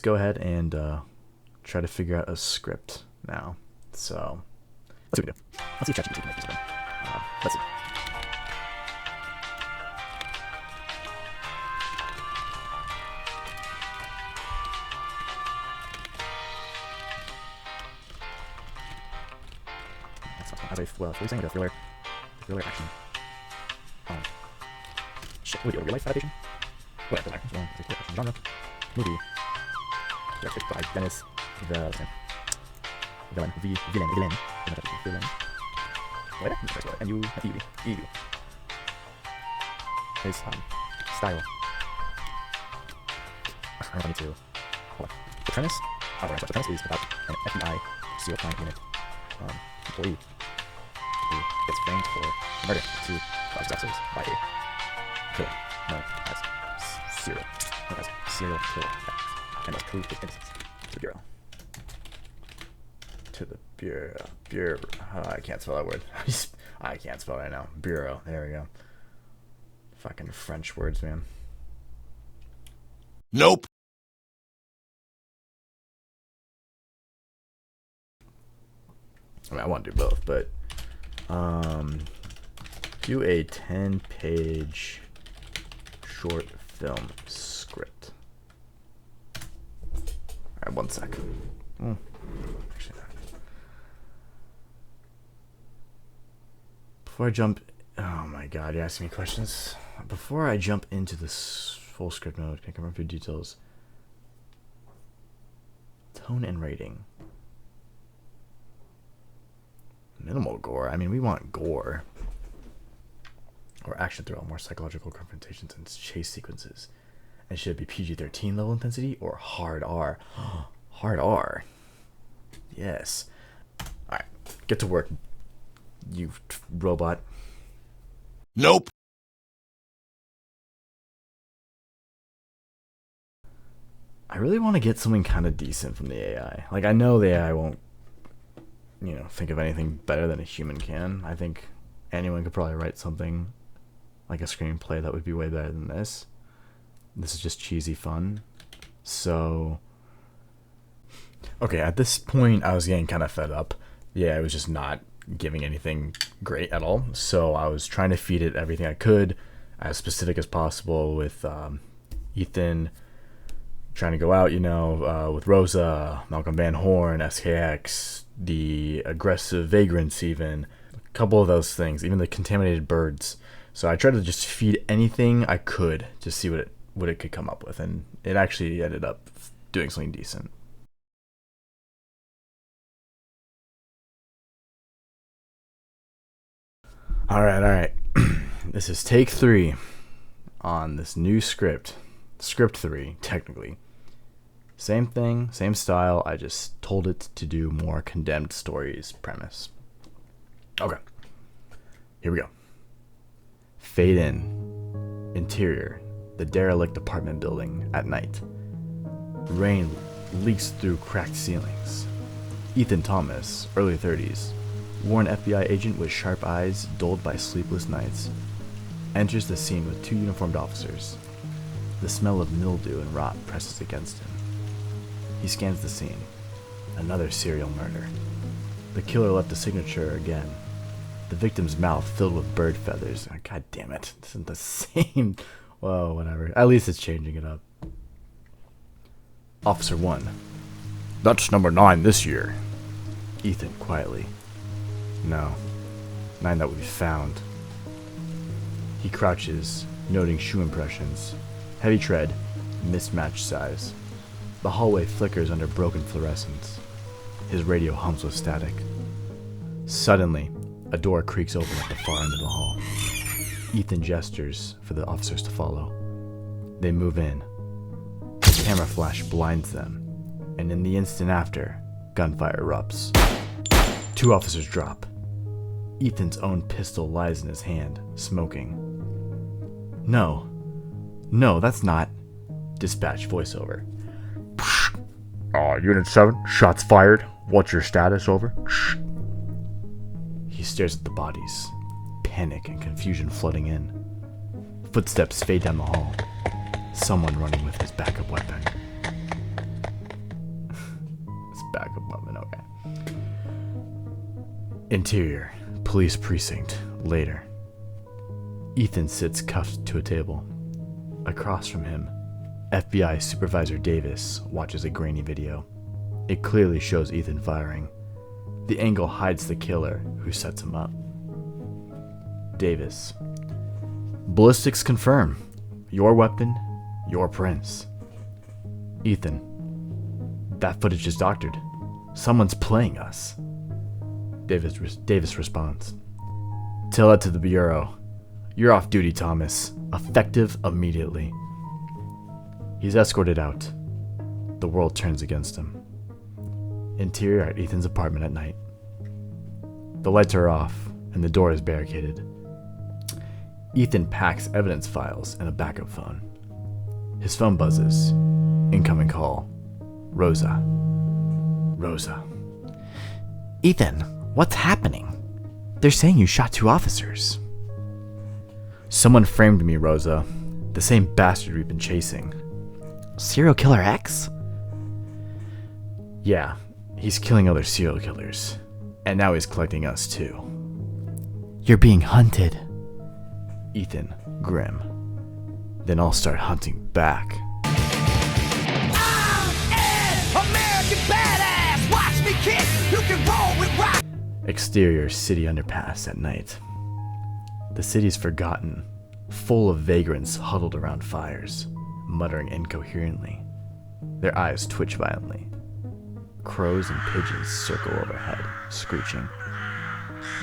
Go ahead and try to figure out a script now. So let's see what we do. Let's see if ChatGPT can make this one. Let's see. As a what are you saying? Like a thriller action. Shit, would you real life adaptation? Whatever, doesn't matter. Action genre. Movie. Directed by Denis Villeneuve. Villain. What? And you. His style. I don't need to. Hold on. The premise? Oh, right. So the premise is about an FBI SEAL crime unit employee who gets framed for murder to police officers by a killer known as serial killer and must prove his innocence to the bureau. To the bureau. I can't spell that word. I can't spell it right now. Bureau. There we go. Fucking French words, man. Nope. I mean, I want to do both, but do a 10-page short film script. Alright, 1 sec. Actually, before I jump... Oh my god, you're asking me questions? Before I jump into this full script mode, can I run through details? Tone and rating. Minimal gore. I mean, we want gore. Or action thrill, more psychological confrontations and chase sequences. And should it be PG-13 level intensity or hard R? Hard R. Yes. Alright, get to work, you robot. Nope. I really want to get something kind of decent from the AI. Like, I know the AI won't, think of anything better than a human can. I think anyone could probably write something like a screenplay that would be way better than this. This is just cheesy fun. So, okay, at this point, I was getting kind of fed up. Yeah, I was just not giving anything great at all. So I was trying to feed it everything I could, as specific as possible, with Ethan trying to go out, with Rosa, Malcolm Van Horn, SKX, the aggressive vagrants, even a couple of those things, even the contaminated birds. So I tried to just feed anything I could to see what it could come up with, and it actually ended up doing something decent. All right. This is take 3 on this new script. Script 3, technically. Same thing, same style. I just told it to do more condemned stories premise. Okay. Here we go. Fade in. Interior. The derelict apartment building at night. Rain leaks through cracked ceilings. Ethan Thomas, early 30s. Worn FBI agent with sharp eyes, dulled by sleepless nights. Enters the scene with 2 uniformed officers. The smell of mildew and rot presses against him. He scans the scene. Another serial murder. The killer left a signature again. The victim's mouth filled with bird feathers. Oh, God damn it. This isn't the same. Whoa, whatever. At least it's changing it up. Officer 1. That's number 9 this year. Ethan, quietly. No. 9 that would be found. He crouches, noting shoe impressions. Heavy tread, mismatched size. The hallway flickers under broken fluorescence. His radio hums with static. Suddenly, a door creaks open at the far end of the hall. Ethan gestures for the officers to follow. They move in. The camera flash blinds them, and in the instant after, gunfire erupts. 2 officers drop. Ethan's own pistol lies in his hand, smoking. No, that's not. Dispatch voiceover. Unit 7, shots fired. What's your status, over? He stares at the bodies, panic and confusion flooding in. Footsteps fade down the hall. Someone running with his backup weapon. backup weapon, okay. Interior, police precinct, later. Ethan sits cuffed to a table. Across from him, FBI Supervisor Davis watches a grainy video. It clearly shows Ethan firing. The angle hides the killer who sets him up. Davis. Ballistics confirm. Your weapon, your prints. Ethan. That footage is doctored. Someone's playing us. Davis responds. Tell it to the Bureau. You're off duty, Thomas. Effective immediately. He's escorted out. The world turns against him. Interior at Ethan's apartment at night. The lights are off, and the door is barricaded. Ethan packs evidence files and a backup phone. His phone buzzes. Incoming call. Rosa. Ethan, what's happening? They're saying you shot 2 officers. Someone framed me, Rosa. The same bastard we've been chasing. Serial Killer X? Yeah, he's killing other serial killers. And now he's collecting us too. You're being hunted. Ethan, grim. Then I'll start hunting back. I'm an American badass. Watch me kick. You can roll with rock. Exterior city underpass at night. The city's forgotten, full of vagrants huddled around fires, muttering incoherently. Their eyes twitch violently. Crows and pigeons circle overhead, screeching.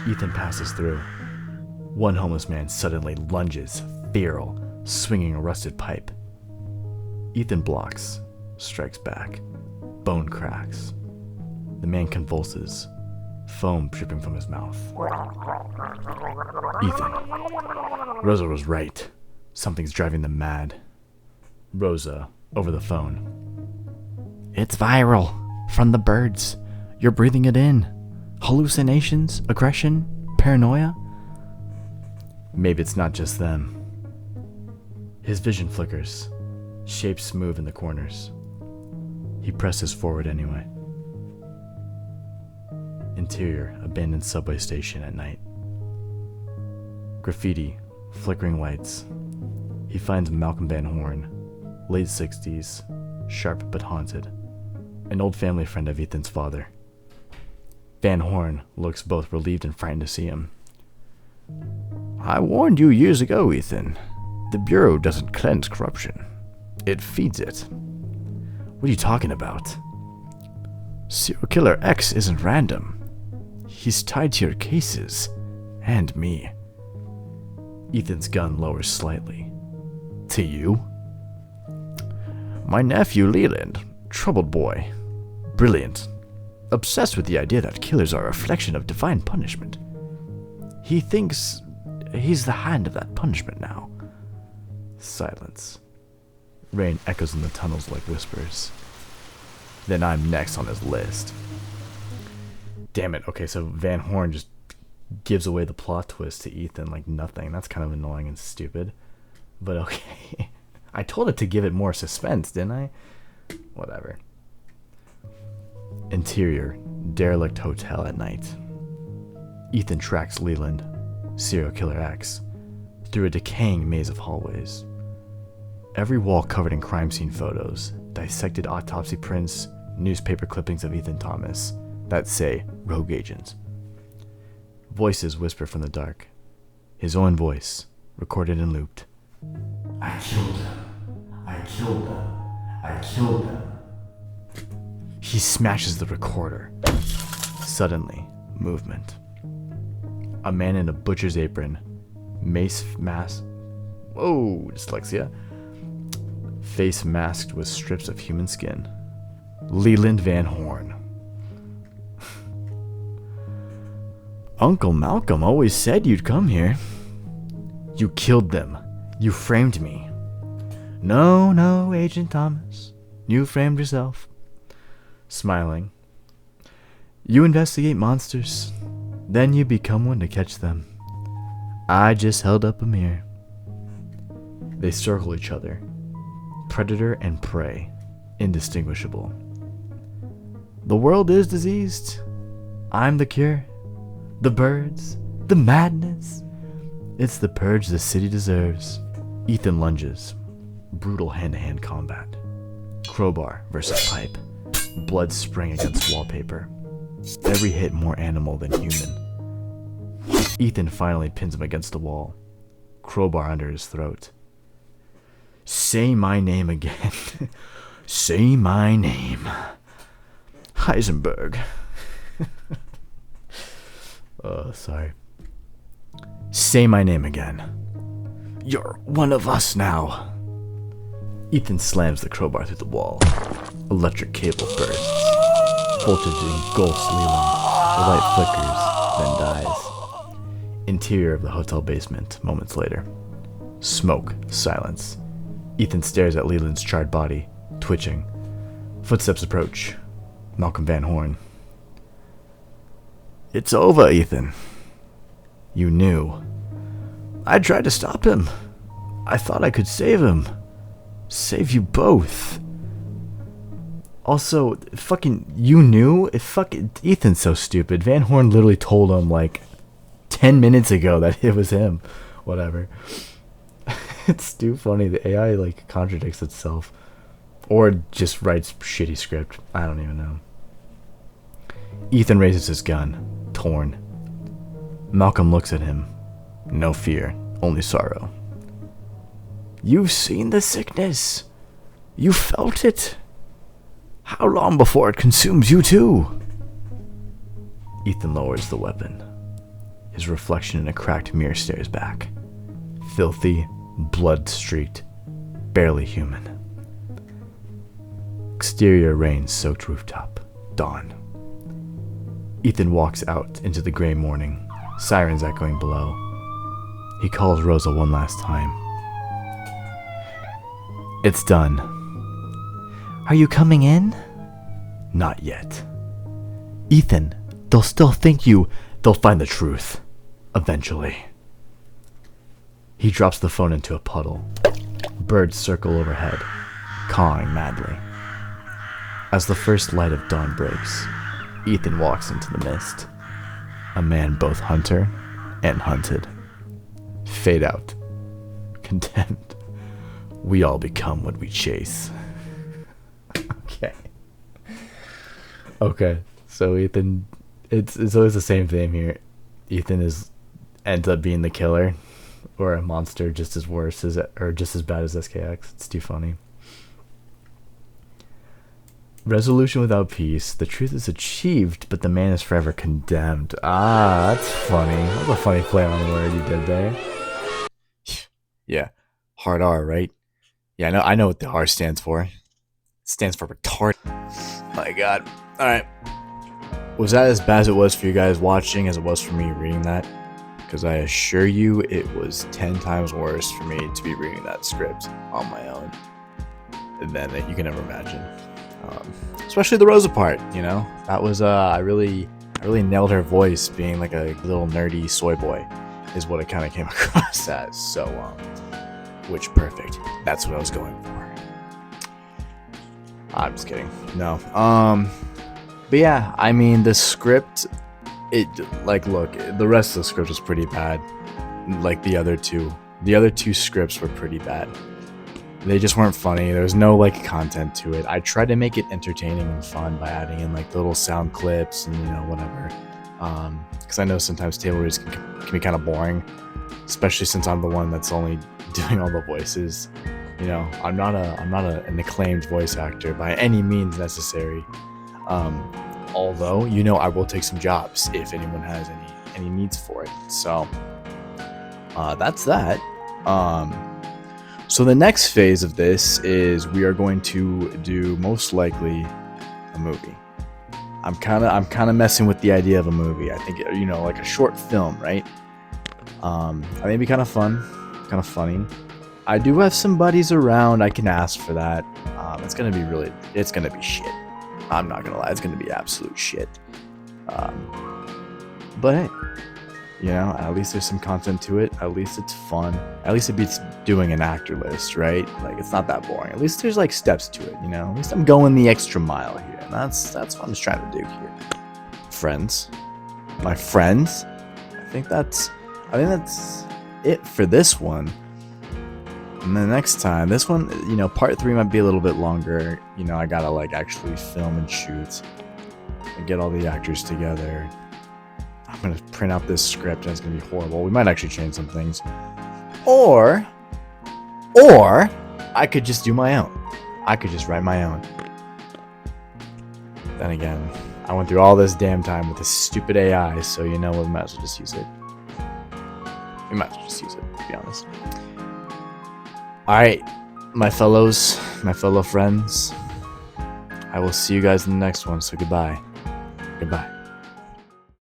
Ethan passes through. One homeless man suddenly lunges, feral, swinging a rusted pipe. Ethan blocks, strikes back. Bone cracks. The man convulses, foam dripping from his mouth. Ethan. Rosa was right. Something's driving them mad. Rosa, over the phone. It's viral. From the birds. You're breathing it in. Hallucinations, aggression, paranoia. Maybe it's not just them. His vision flickers. Shapes move in the corners. He presses forward anyway. Interior, abandoned subway station at night. Graffiti, flickering lights. He finds Malcolm Van Horn, late 60s, sharp but haunted. An old family friend of Ethan's father. Van Horn looks both relieved and frightened to see him. I warned you years ago, Ethan. The Bureau doesn't cleanse corruption. It feeds it. What are you talking about? Serial Killer X isn't random. He's tied to your cases. And me. Ethan's gun lowers slightly. To you? My nephew Leland. Troubled boy. Brilliant. Obsessed with the idea that killers are a reflection of divine punishment. He thinks he's the hand of that punishment now. Silence. Rain echoes in the tunnels like whispers. Then I'm next on his list. Damn it. Okay, so Van Horn just gives away the plot twist to Ethan like nothing. That's kind of annoying and stupid. But okay. I told it to give it more suspense, didn't I? Whatever. Interior, derelict hotel at night. Ethan tracks Leland, Serial Killer X, through a decaying maze of hallways. Every wall covered in crime scene photos, dissected autopsy prints, newspaper clippings of Ethan Thomas that say rogue agent. Voices whisper from the dark. His own voice, recorded and looped. I killed them. I killed them. I killed them. He smashes the recorder. Suddenly, movement. A man in a butcher's apron, mace mask. Whoa, dyslexia. Face masked with strips of human skin. Leland Van Horn. Uncle Malcolm always said you'd come here. You killed them. You framed me. No, Agent Thomas. You framed yourself. Smiling. You investigate monsters. Then you become one to catch them. I just held up a mirror. They circle each other. Predator and prey. Indistinguishable. The world is diseased. I'm the cure. The birds. The madness. It's the purge the city deserves. Ethan lunges. Brutal hand-to-hand combat. Crowbar versus pipe. Blood spraying against wallpaper. Every hit more animal than human. Ethan finally pins him against the wall. Crowbar under his throat. Say my name again. Say my name. Heisenberg. Sorry. Say my name again. You're one of us now. Ethan slams the crowbar through the wall. Electric cable bursts. Voltage engulfs Leland. The light flickers, then dies. Interior of the hotel basement, moments later. Smoke, silence. Ethan stares at Leland's charred body, twitching. Footsteps approach. Malcolm Van Horn. It's over, Ethan. You knew. I tried to stop him. I thought I could save him. Save you both. Also, fucking, you knew? Ethan's so stupid. Van Horn literally told him, like, 10 minutes ago that it was him. Whatever. It's too funny. The AI, like, contradicts itself. Or just writes shitty script. I don't even know. Ethan raises his gun, torn. Malcolm looks at him. No fear, only sorrow. You've seen the sickness. You felt it. How long before it consumes you too? Ethan lowers the weapon. His reflection in a cracked mirror stares back. Filthy, blood-streaked, barely human. Exterior rain-soaked rooftop. Dawn. Ethan walks out into the gray morning, sirens echoing below. He calls Rosa one last time. It's done. Are you coming in? Not yet. Ethan, they'll still think they'll find the truth. Eventually. He drops the phone into a puddle. Birds circle overhead, cawing madly. As the first light of dawn breaks, Ethan walks into the mist. A man both hunter and hunted. Fade out. Contempt. We all become what we chase. Okay. So Ethan, it's always the same theme here. Ethan ends up being the killer, or a monster just as just as bad as SKX. It's too funny. Resolution without peace. The truth is achieved, but the man is forever condemned. Ah, that's funny. That was a funny play on word you did there. Yeah, hard R, right? Yeah, I know what the R stands for. It stands for retard. My God. All right. Was that as bad as it was for you guys watching as it was for me reading that? Because I assure you, it was 10 times worse for me to be reading that script on my own than that you can ever imagine. Especially the Rosa part, you know. That was I really nailed her voice, being like a little nerdy soy boy, is what it kind of came across as. So, which perfect. That's what I was going for. I'm just kidding. No. But yeah, I mean, the script, look, the rest of the script was pretty bad. Like the other two scripts were pretty bad. They just weren't funny. There was no like content to it. I tried to make it entertaining and fun by adding in like little sound clips and whatever. Because I know sometimes table reads can be kind of boring, especially since I'm the one that's only doing all the voices. I'm not an acclaimed voice actor by any means necessary. Although I will take some jobs if anyone has any needs for it. So that's that. So the next phase of this is we are going to do most likely a movie. I'm kind of messing with the idea of a movie. I think like a short film, right? I think it'd be kind of fun, kind of funny. I do have some buddies around. I can ask for that. It's gonna be shit. I'm not gonna lie, it's gonna be absolute shit. But hey, You know, at least there's some content to it. At least it's fun. At least it beats doing an actor list, right? Like, it's not that boring. At least there's like steps to it, you know? At least I'm going the extra mile here. And that's what I'm just trying to do here. Friends. My friends. I think that's it for this one. And then next time, this one, you know, part 3 might be a little bit longer. You know, I gotta like actually film and shoot and get all the actors together. I'm gonna print out this script and it's gonna be horrible. We might actually change some things. Or I could just do my own. I could just write my own. Then again, I went through all this damn time with this stupid AI, so you know what, we might as well just use it. We might as well just use it, to be honest. Alright, my fellow friends. I will see you guys in the next one, so goodbye. Goodbye.